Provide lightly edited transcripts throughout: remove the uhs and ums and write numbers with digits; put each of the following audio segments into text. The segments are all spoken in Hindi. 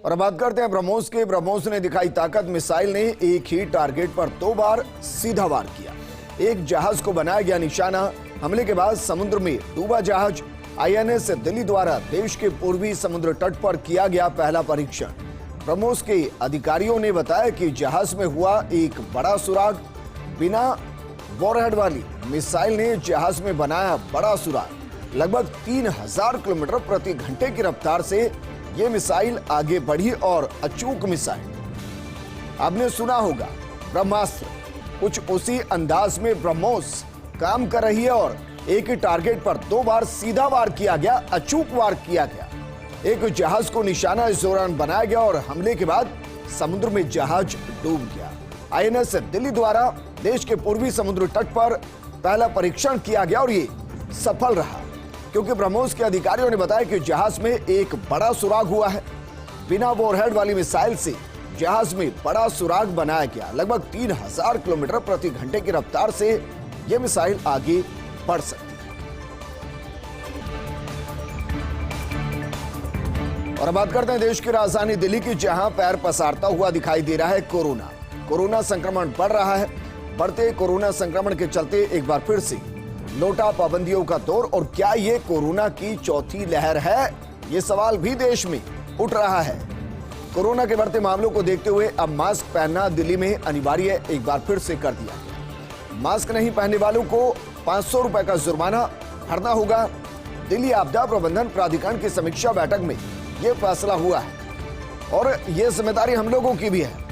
और अब बात करते हैं ब्रह्मोस के। ब्रह्मोस ने दिखाई ताकत। मिसाइल ने एक ही टारगेट पर 2 बार सीधा वार किया। एक जहाज को बनाया गया निशाना। हमले के बाद समुद्र में डूबा जहाज। आईएनएस दिल्ली द्वारा देश के पूर्वी समुद्र तट पर किया गया पहला परीक्षण। ब्रह्मोस के अधिकारियों ने बताया कि जहाज में हुआ एक बड़ा सुराग। बिना वॉरहेड वाली मिसाइल ने जहाज में बनाया बड़ा सुराग। लगभग 3000 किलोमीटर प्रति घंटे की रफ्तार से यह मिसाइल आगे बढ़ी और अचूक मिसाइल। आपने सुना होगा ब्रह्मास्त्र, कुछ उसी अंदाज में ब्रह्मोस काम कर रही है और एक ही टारगेट पर 2 बार सीधा वार किया गया, अचूक वार किया गया। एक जहाज को निशाना इस दौरान बनाया गया और हमले के बाद समुद्र में जहाज डूब गया। आईएनएस दिल्ली द्वारा देश के पूर्वी समुद्र तट पर पहला परीक्षण किया गया और ये सफल रहा, क्योंकि ब्रह्मोस के अधिकारियों ने बताया कि जहाज में एक बड़ा सुराग हुआ है। बिना वॉरहेड वाली मिसाइल से जहाज में बड़ा सुराग बनाया गया। लगभग 3000 किलोमीटर प्रति घंटे की रफ्तार से यह मिसाइल आगे बढ़ सकती है। और अब बात करते हैं देश की राजधानी दिल्ली की, जहां पैर पसारता हुआ दिखाई दे रहा है कोरोना। कोरोना संक्रमण बढ़ रहा है। बढ़ते कोरोना संक्रमण के चलते एक बार फिर से नोटा पाबंदियों का दौर। और क्या ये कोरोना की चौथी लहर है, ये सवाल भी देश में उठ रहा है। कोरोना के बढ़ते मामलों को देखते हुए अब मास्क पहनना दिल्ली में अनिवार्य एक बार फिर से कर दिया गया। मास्क नहीं पहनने वालों को 500 रुपए का जुर्माना भरना होगा। दिल्ली आपदा प्रबंधन प्राधिकरण की समीक्षा बैठक में यह फैसला हुआ है और यह जिम्मेदारी हम लोगों की भी है।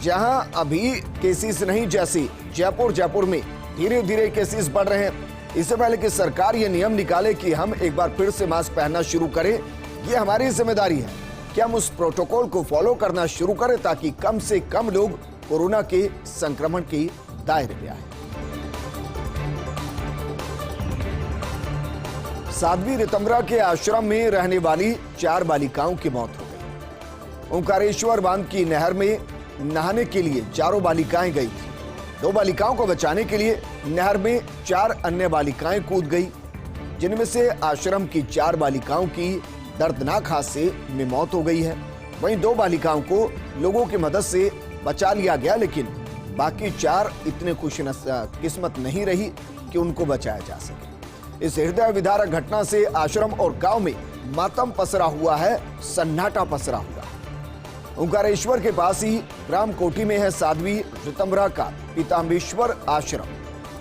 जहां अभी केसेस नहीं, जैसे जयपुर में धीरे धीरे केसेस बढ़ रहे हैं, इससे पहले कि सरकार ये नियम निकाले कि हम एक बार फिर से मास्क पहनना शुरू करें, ये हमारी जिम्मेदारी है कि हम उस प्रोटोकॉल को फॉलो करना शुरू करें ताकि कम से कम लोग कोरोना के संक्रमण के दायरे में आए। साध्वी रितंबरा के आश्रम में रहने वाली 4 बालिकाओं की मौत हो गई। ओंकारेश्वर बांध की नहर में नहाने के लिए 4 बालिकाएं गई थी। 2 बालिकाओं को बचाने के लिए नहर में 4 अन्य बालिकाएं कूद गई, जिनमें से आश्रम की 4 बालिकाओं की दर्दनाक हादसे में मौत हो गई है। वहीं 2 बालिकाओं को लोगों की मदद से बचा लिया गया, लेकिन बाकी 4 इतने खुशकिस्मत नहीं रही कि उनको बचाया जा सके। इस हृदय विदारक घटना से आश्रम और गांव में मातम पसरा हुआ है, सन्नाटा पसरा हुआ है। ओंकारेश्वर के पास ही ग्राम कोठी में है साध्वी रितंबरा का पीताम्बेश्वर आश्रम।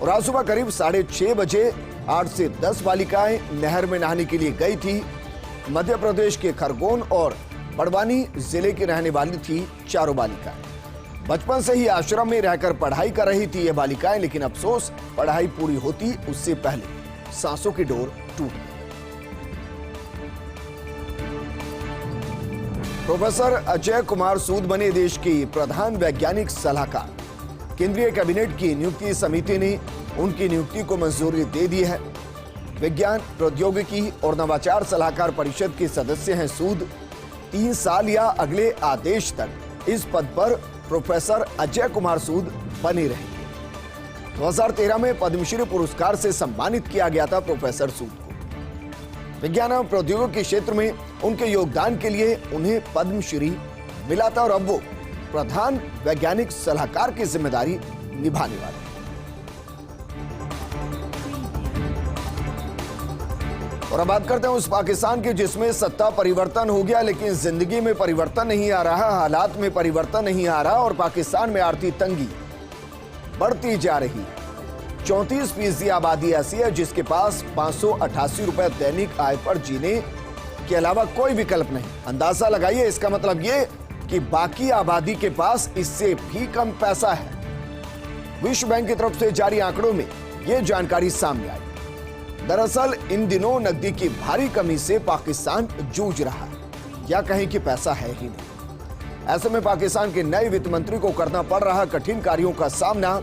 और आज सुबह करीब 6:30 बजे 8 से 10 बालिकाएं नहर में नहाने के लिए गई थी। मध्य प्रदेश के खरगोन और बड़वानी जिले की रहने वाली थी 4 बालिकाएं। बचपन से ही आश्रम में रहकर पढ़ाई कर रही थी ये बालिकाएं, लेकिन अफसोस पढ़ाई पूरी होती उससे पहले सांसों की डोर टूट गई। प्रोफेसर अजय कुमार सूद बने देश के प्रधान वैज्ञानिक सलाहकार। केंद्रीय कैबिनेट की नियुक्ति समिति ने उनकी नियुक्ति को मंजूरी दे दी है। विज्ञान, प्रौद्योगिकी और नवाचार सलाहकार परिषद के सदस्य हैं सूद। 3 साल या अगले आदेश तक इस पद पर प्रोफेसर अजय कुमार सूद बने रहेंगे। 2013 में पद्मश्री पुरस्कार से सम्मानित किया गया था प्रोफेसर सूद को। विज्ञान और प्रौद्योगिकी के क्षेत्र में उनके योगदान के लिए उन्हें पद्मश्री मिला था और अब वो प्रधान वैज्ञानिक सलाहकार की जिम्मेदारी निभाने वाले हैं। और अब बात करते हैं उस पाकिस्तान की जिसमें सत्ता परिवर्तन हो गया, लेकिन जिंदगी में परिवर्तन नहीं आ रहा, हालात में परिवर्तन नहीं आ रहा और पाकिस्तान में आर्थिक तंगी बढ़ती जा रही है। 34% आबादी ऐसी है जिसके पास 588 रुपए दैनिक आय पर जीने के अलावा कोई विकल्प नहीं। अंदाजा लगाइए, इसका मतलब ये कि बाकी आबादी के पास इससे भी कम पैसा है। विश्व बैंक की तरफ से जारी आंकड़ों में यह जानकारी सामने आई। दरअसल इन दिनों नकदी की भारी कमी से पाकिस्तान जूझ रहा है, या कहें कि पैसा है ही नहीं। ऐसे में पाकिस्तान के नए वित्त मंत्री को करना पड़ रहा कठिन कार्यों का सामना।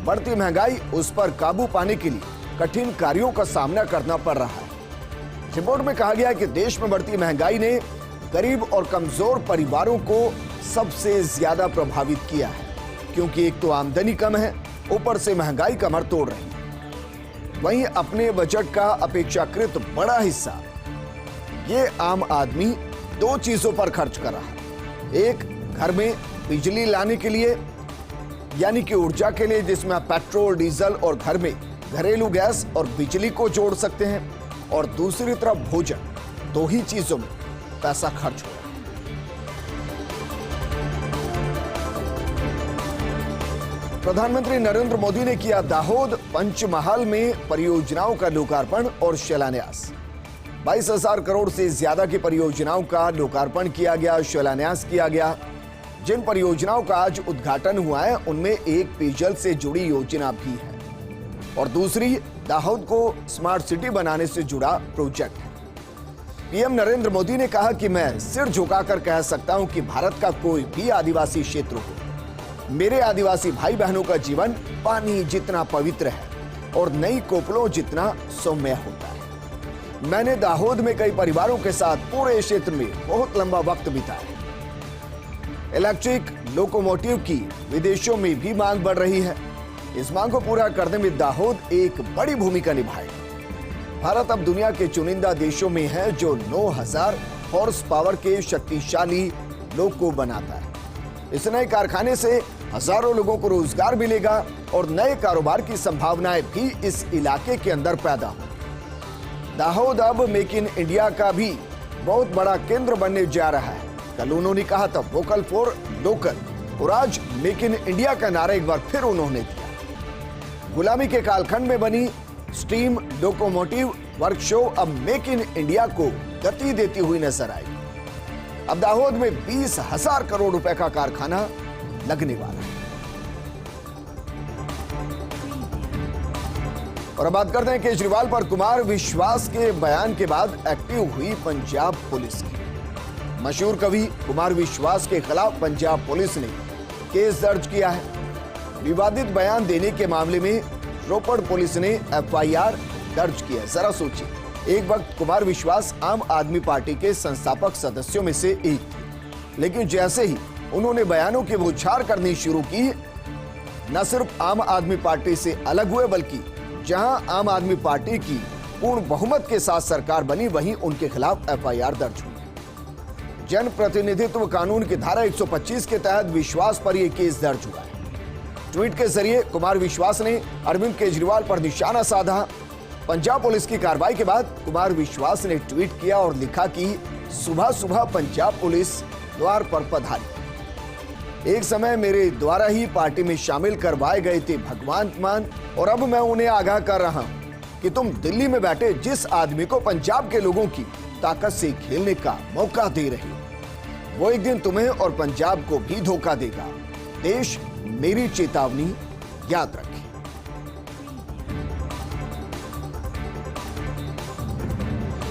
बढ़ती महंगाई, उस पर काबू पाने के लिए कठिन कार्यों का सामना करना पड़ रहा है। रिपोर्ट में कहा गया है कि देश में बढ़ती महंगाई ने गरीब और कमजोर परिवारों को सबसे ज्यादा प्रभावित किया है, क्योंकि एक तो आमदनी कम है, ऊपर से महंगाई कमर तोड़ रही है। वहीं अपने बजट का अपेक्षाकृत बड़ा हिस्सा ये आम आदमी 2 चीजों पर खर्च कर रहा है। एक घर में बिजली लाने के लिए यानी कि ऊर्जा के लिए, जिसमें आप पेट्रोल, डीजल और घर में घरेलू गैस और बिजली को जोड़ सकते हैं, और दूसरी तरफ भोजन, दो ही चीजों में पैसा खर्च हो रहा है। प्रधानमंत्री नरेंद्र मोदी ने किया दाहोद पंचमहाल में परियोजनाओं का लोकार्पण और शिलान्यास। 22,000 करोड़ से ज्यादा की परियोजनाओं का लोकार्पण किया गया, शिलान्यास किया गया। जिन परियोजनाओं का आज उद्घाटन हुआ है उनमें एक पेयजल से जुड़ी योजना भी है और दूसरी दाहोद को स्मार्ट सिटी बनाने से जुड़ा प्रोजेक्ट है। पीएम नरेंद्र मोदी ने कहा कि मैं सिर झुकाकर कह सकता हूं कि भारत का कोई भी आदिवासी क्षेत्र हो, मेरे आदिवासी भाई बहनों का जीवन पानी जितना पवित्र है और नई कोपलों जितना सौम्य होता है। मैंने दाहोद में कई परिवारों के साथ पूरे क्षेत्र में बहुत लंबा वक्त बिताया। इलेक्ट्रिक लोकोमोटिव की विदेशों में भी मांग बढ़ रही है। इस मांग को पूरा करने में दाहोद एक बड़ी भूमिका निभाएगा। भारत अब दुनिया के चुनिंदा देशों में है जो 9,000 हॉर्स पावर के शक्तिशाली लोको बनाता है। इस नए कारखाने से हजारों लोगों को रोजगार मिलेगा और नए कारोबार की संभावनाएं भी इस इलाके के अंदर पैदा हो। दाहोद अब मेक इन इंडिया का भी बहुत बड़ा केंद्र बनने जा रहा है। कल उन्होंने कहा था वोकल फॉर लोकल, और आज मेक इन इंडिया का नारा एक बार फिर उन्होंने दिया। गुलामी के कालखंड में बनी स्टीम लोकोमोटिव वर्क शो अब मेक इन इंडिया को गति देती हुई नजर आई। अब दाहोद में 20,000 करोड़ रुपए का कारखाना लगने वाला है। और अब बात करते हैं केजरीवाल पर कुमार विश्वास के बयान के बाद एक्टिव हुई पंजाब पुलिस की। मशहूर कवि कुमार विश्वास के खिलाफ पंजाब पुलिस ने केस दर्ज किया है। विवादित बयान देने के मामले में रोपड़ पुलिस ने एफआईआर दर्ज किया है। जरा सोचिए, एक वक्त कुमार विश्वास आम आदमी पार्टी के संस्थापक सदस्यों में से एक थे, लेकिन जैसे ही उन्होंने बयानों की बौछार करनी शुरू की, न सिर्फ आम आदमी पार्टी से अलग हुए, बल्कि जहां आम आदमी पार्टी की पूर्ण बहुमत के साथ सरकार बनी, वहीं उनके खिलाफ एफआईआर दर्ज हुई। जन प्रतिनिधित्व कानून की धारा 125 के तहत विश्वास पर यह केस दर्ज हुआ है। ट्वीट के जरिए कुमार विश्वास ने अरविंद केजरीवाल पर निशाना साधा। पंजाब पुलिस की कार्रवाई के बाद कुमार विश्वास ने ट्वीट किया और लिखा कि सुबह सुबह पंजाब पुलिस द्वार पर पधारी। एक समय मेरे द्वारा ही पार्टी में शामिल करवाए गए थे भगवान मान, और अब मैं उन्हें आगाह कर रहा हूं कि तुम दिल्ली में बैठे जिस आदमी को पंजाब के लोगों की ताकत से खेलने का मौका दे रहे हो, वो एक दिन तुम्हें और पंजाब को भी धोखा देगा। देश मेरी चेतावनी याद रखे।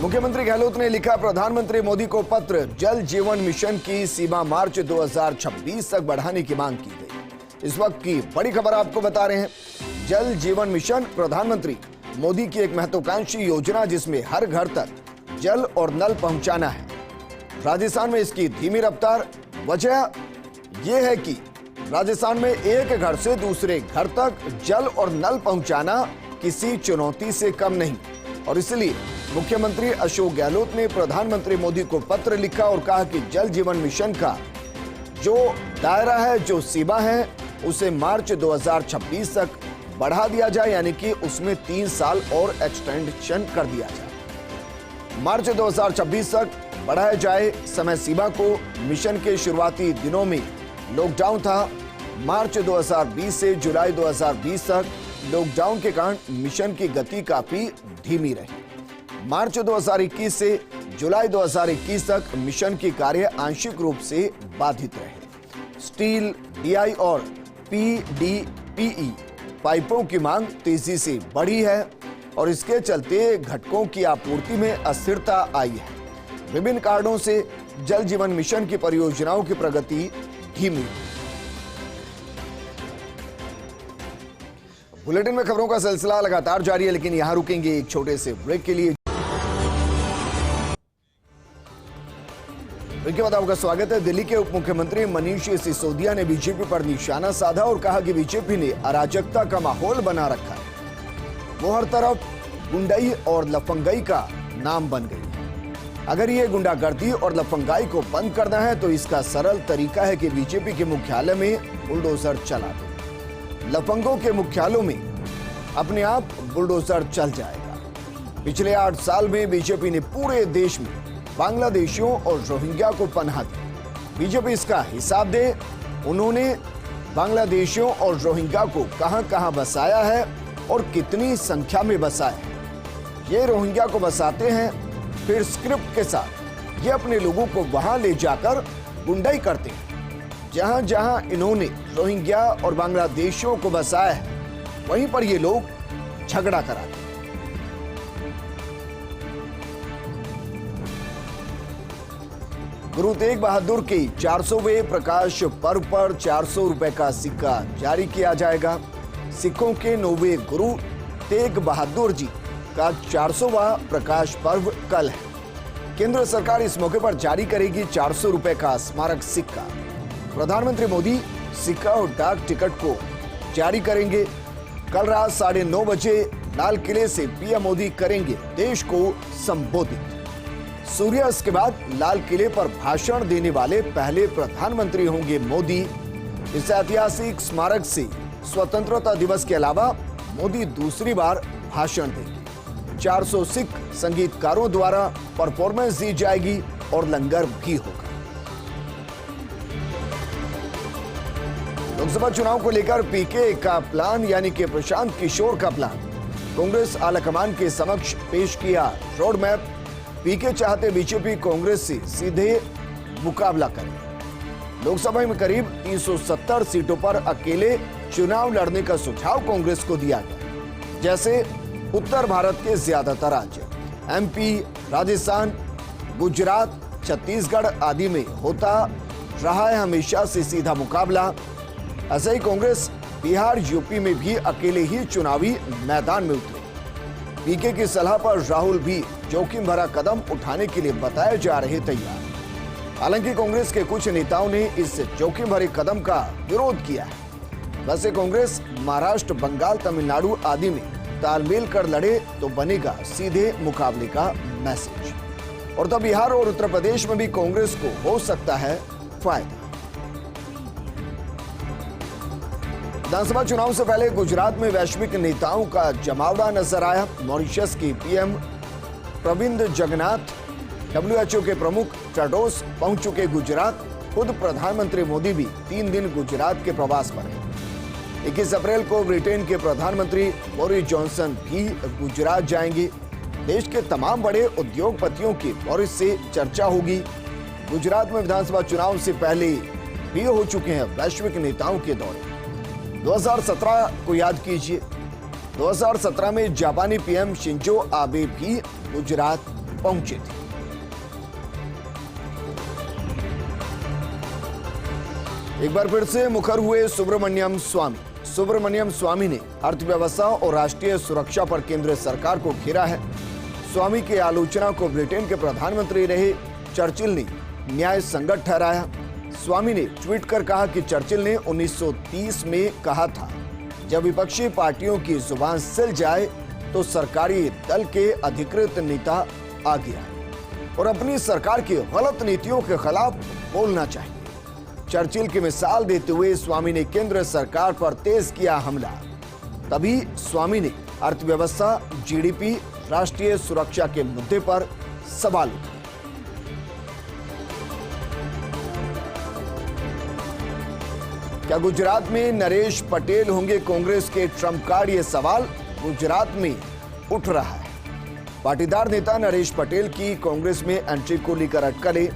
मुख्यमंत्री गहलोत ने लिखा प्रधानमंत्री मोदी को पत्र, जल जीवन मिशन की सीमा मार्च 2026 तक बढ़ाने की मांग की गई। इस वक्त की बड़ी खबर आपको बता रहे हैं। जल जीवन मिशन प्रधानमंत्री मोदी की एक महत्वाकांक्षी योजना, जिसमें हर घर तक जल और नल पहुंचाना है। राजस्थान में इसकी धीमी रफ्तार, वजह यह है कि राजस्थान में एक घर से दूसरे घर तक जल और नल पहुंचाना किसी चुनौती से कम नहीं, और इसलिए मुख्यमंत्री अशोक गहलोत ने प्रधानमंत्री मोदी को पत्र लिखा और कहा कि जल जीवन मिशन का जो दायरा है, जो सीमा है, उसे मार्च 2026 तक बढ़ा दिया जाए, यानी कि उसमें 3 साल और एक्सटेंशन कर दिया जाए। मार्च 2026 तक बढ़ाया जाए समय सीमा को। मिशन के शुरुआती दिनों में लॉकडाउन था। मार्च 2020 से जुलाई 2020 तक लॉकडाउन के कारण मिशन की गति काफी धीमी रही। मार्च 2021 से जुलाई 2021 तक मिशन की कार्य आंशिक रूप से बाधित रहे। स्टील, डीआई और पीडीपीई पाइपों की मांग तेजी से बढ़ी है और इसके चलते घटकों की आपूर्ति में अस्थिरता आई है। विभिन्न कारणों से जल जीवन मिशन की परियोजनाओं की प्रगति धीमी। बुलेटिन में खबरों का सिलसिला लगातार जारी है, लेकिन यहां रुकेंगे एक छोटे से ब्रेक के लिए। ब्रेक के बाद आपका स्वागत है। दिल्ली के उप मुख्यमंत्री मनीष सिसोदिया ने बीजेपी पर निशाना साधा और कहा कि बीजेपी ने अराजकता का माहौल बना रखा है। वो हर तरफ गुंडई और लफंगई का नाम बन गई है। अगर ये गुंडागर्दी और लफंगाई को बंद करना है तो इसका सरल तरीका है कि बीजेपी के मुख्यालय में बुलडोजर चला दो। लफंगों के मुख्यालयों में अपने आप बुलडोजर चल जाएगा। पिछले 8 साल में बीजेपी ने पूरे देश में बांग्लादेशियों और रोहिंग्या को पनाह दी। बीजेपी इसका हिसाब दे, उन्होंने बांग्लादेशियों और रोहिंग्या को कहां-कहां बसाया है और कितनी संख्या में बसाया है। ये रोहिंग्या को बसाते हैं, फिर स्क्रिप्ट के साथ ये अपने लोगों को वहां ले जाकर गुंडाई करते हैं। जहां जहां इन्होंने रोहिंग्या और बांग्लादेशियों को बसाया है, वहीं पर ये लोग झगड़ा कराते हैं। गुरु तेग बहादुर के 400वें प्रकाश पर्व पर 400 रुपए का सिक्का जारी किया जाएगा। सिखों के 9वें गुरु तेग बहादुर जी का 400वां प्रकाश पर्व कल है। केंद्र सरकार इस मौके पर जारी करेगी 400 रुपए का स्मारक सिक्का। प्रधानमंत्री मोदी सिक्का और डाक टिकट को जारी करेंगे। कल रात 9:30 बजे लाल किले से पीएम मोदी करेंगे देश को संबोधित। सूर्यास्त के बाद लाल किले पर भाषण देने वाले पहले प्रधानमंत्री होंगे मोदी। इस ऐतिहासिक स्मारक से स्वतंत्रता दिवस के अलावा मोदी दूसरी बार भाषण देंगे। 400 सिख संगीतकारों द्वारा परफॉर्मेंस दी जाएगी और लंगर भी होगा। लोकसभा चुनाव को लेकर पीके का प्लान यानी कि प्रशांत किशोर का प्लान कांग्रेस आलाकमान के समक्ष पेश किया। रोड मैप पीके चाहते बीजेपी कांग्रेस से सीधे मुकाबला करें। लोकसभा में करीब 370 सीटों पर अकेले चुनाव लड़ने का सुझाव कांग्रेस को दिया गया। जैसे उत्तर भारत के ज्यादातर राज्य एमपी, राजस्थान, गुजरात, छत्तीसगढ़ आदि में होता रहा है हमेशा से सीधा मुकाबला। ऐसे ही कांग्रेस बिहार, यूपी में भी अकेले ही चुनावी मैदान में उतरे। पीके की सलाह पर राहुल भी जोखिम भरा कदम उठाने के लिए बताए जा रहे तैयार। हालांकि कांग्रेस के कुछ नेताओं ने इस जोखिम भरे कदम का विरोध किया है। वैसे कांग्रेस महाराष्ट्र, बंगाल, तमिलनाडु आदि में तालमेल कर लड़े तो बनेगा सीधे मुकाबले का मैसेज। और तब बिहार और उत्तर प्रदेश में भी कांग्रेस को हो सकता है फायदा। विधानसभा चुनाव से पहले गुजरात में वैश्विक नेताओं का जमावड़ा नजर आया। मॉरिशस के पीएम प्रविंद जगन्नाथ, WHO के प्रमुख टेड्रोस पहुंच चुके गुजरात। खुद प्रधानमंत्री मोदी भी 3 दिन गुजरात के प्रवास पर हैं। 21 अप्रैल को ब्रिटेन के प्रधानमंत्री बोरिस जॉनसन भी गुजरात जाएंगे। देश के तमाम बड़े उद्योगपतियों की बोरिस से चर्चा होगी। गुजरात में विधानसभा चुनाव से पहले भी हो चुके हैं वैश्विक नेताओं के दौरे। 2017 को याद कीजिए। 2017 में जापानी पीएम शिंजो आबे भी गुजरात पहुंचे थे। एक बार फिर से मुखर हुए सुब्रमण्यम स्वामी। सुब्रमण्यम स्वामी ने अर्थव्यवस्था और राष्ट्रीय सुरक्षा पर केंद्र सरकार को घेरा है। स्वामी की आलोचना को ब्रिटेन के प्रधानमंत्री रहे चर्चिल ने न्याय संगत ठहराया। स्वामी ने ट्वीट कर कहा कि चर्चिल ने 1930 में कहा था, जब विपक्षी पार्टियों की जुबान सिल जाए तो सरकारी दल के अधिकृत नेता आगे आए और अपनी सरकार की गलत नीतियों के खिलाफ बोलना चाहिए। चर्चिल की मिसाल देते हुए स्वामी ने केंद्र सरकार पर तेज किया हमला। तभी स्वामी ने अर्थव्यवस्था, जीडीपी, राष्ट्रीय सुरक्षा के मुद्दे पर सवाल उठाए। क्या गुजरात में नरेश पटेल होंगे कांग्रेस के ट्रम्प कार्ड? ये सवाल गुजरात में उठ रहा है। पाटीदार नेता नरेश पटेल की कांग्रेस में एंट्री को लेकर अटकलें।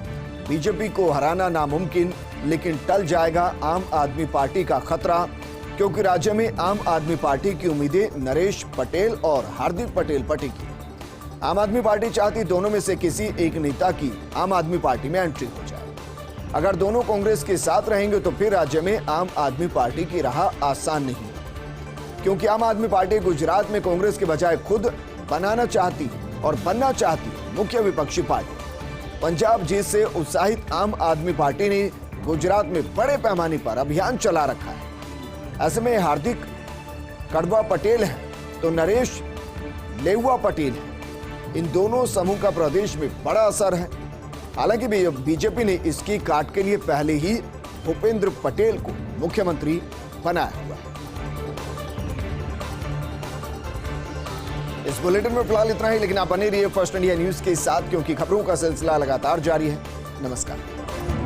बीजेपी को हराना नामुमकिन, लेकिन टल जाएगा आम आदमी पार्टी का खतरा, क्योंकि राज्य में आम आदमी पार्टी की उम्मीदें नरेश पटेल और हार्दिक पटेल पर टिकी। आम आदमी पार्टी चाहती दोनों में से किसी एक नेता की आम आदमी पार्टी में एंट्री हो जाए। अगर दोनों कांग्रेस के साथ रहेंगे तो फिर राज्य में आम आदमी पार्टी की राह आसान नहीं, क्योंकि आम आदमी पार्टी गुजरात में कांग्रेस के बजाय खुद बनाना चाहती और बनना चाहती मुख्य विपक्षी पार्टी। पंजाब जीत से उत्साहित आम आदमी पार्टी ने गुजरात में बड़े पैमाने पर अभियान चला रखा है। ऐसे में हार्दिक कड़वा पटेल है तो नरेश लेउवा पटेल है। इन दोनों समूह का प्रदेश में बड़ा असर है। हालांकि बीजेपी ने इसकी काट के लिए पहले ही भूपेंद्र पटेल को मुख्यमंत्री बनाया हुआ है। इस बुलेटिन में फिलहाल इतना ही, लेकिन आप बने रहिए फर्स्ट इंडिया न्यूज के साथ, क्योंकि खबरों का सिलसिला लगातार जारी है। नमस्कार।